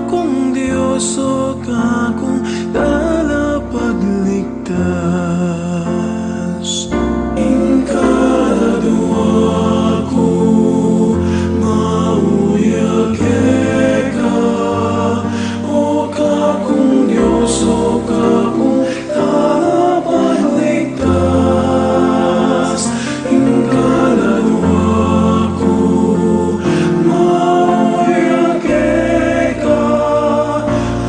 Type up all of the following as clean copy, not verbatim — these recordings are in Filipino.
kong Diyos o kakong talapagligtas. Ingkado ako, mauyag ka, o kakong Diyos o kakong talapagligtas. Ingkado ako, mauyag ka,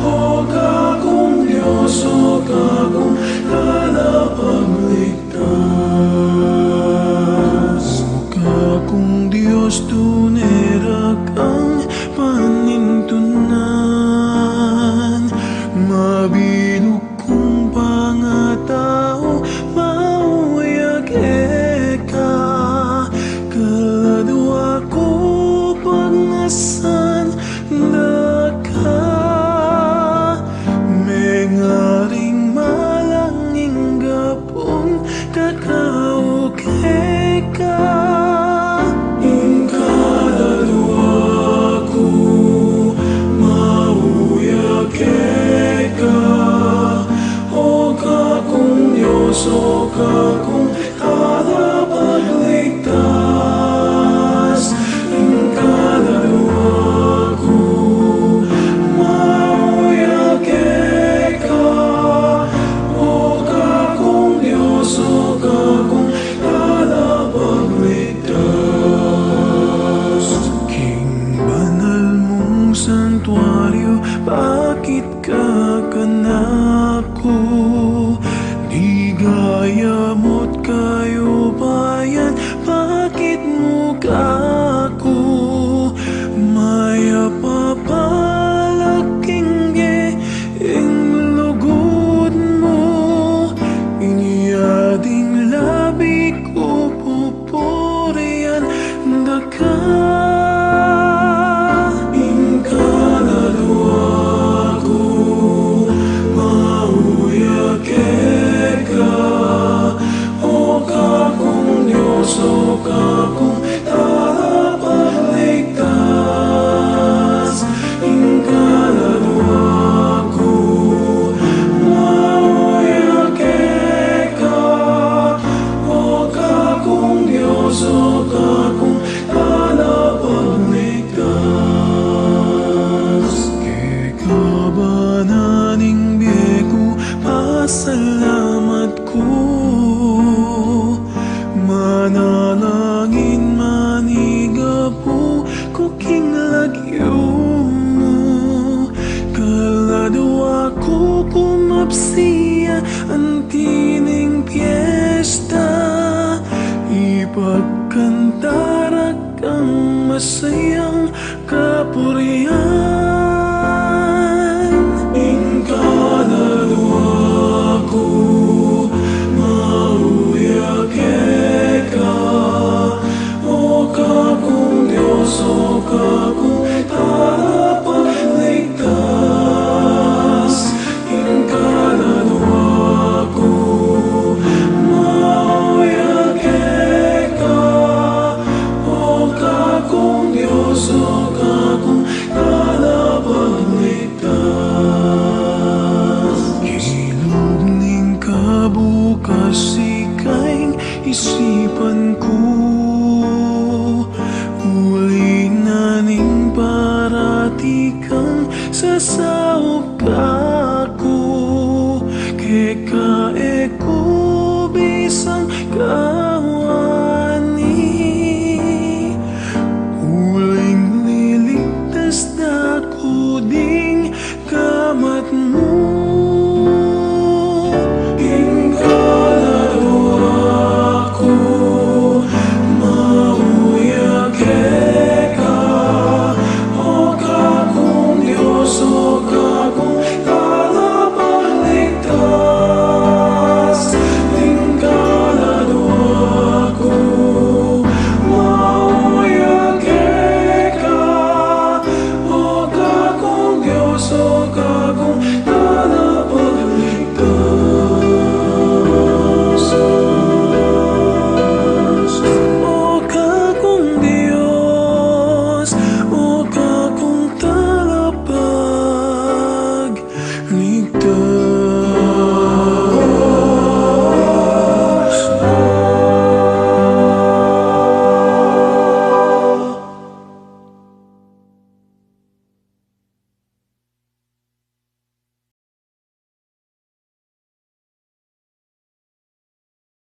o kakong Diyos o kakong talapagligtas. O kakong Diyos, tunay kang panintunan, mabilog kong pangatao, mauyag ka. Kalado ako pagnasan ka, may ngaring malanging gapon kakauke ka. Ingkado ako, mauyag ka, o kakong Diyos o kakong talapagligtas. Ingkado ako, mauyag ka, o kakong Diyos o kakong talapagligtas. King banal mong santuaryo, bakit ka kanako? Di gaya mo't kayo bayan, bakit mo kako? Maya papalakingge ing lugod mo, inyading labi ko pupurian daka. Ingkado ako, mauyag ka, o kakong Diyos o kakong talapagligtas. Ingkado ako, mauyag ka, o kakong Diyos o kakong talapagligtas. Kikabananing biyeko, pasalamat ko, manalangin manigapo ko king lagyo mo. Kalado ako kumapsiya ang tining piyesta, ipagkantarak ang masayang kapurian. Ingkado ako, mauyag ka, o kakong Diyos o kakong talapagligtas. Ingkado ako, mauyag ka, o kakong Diyos o kakong talapagligtas. Kilog ning kabukas ikaing isipan ko, uli na ning parati kang sasama.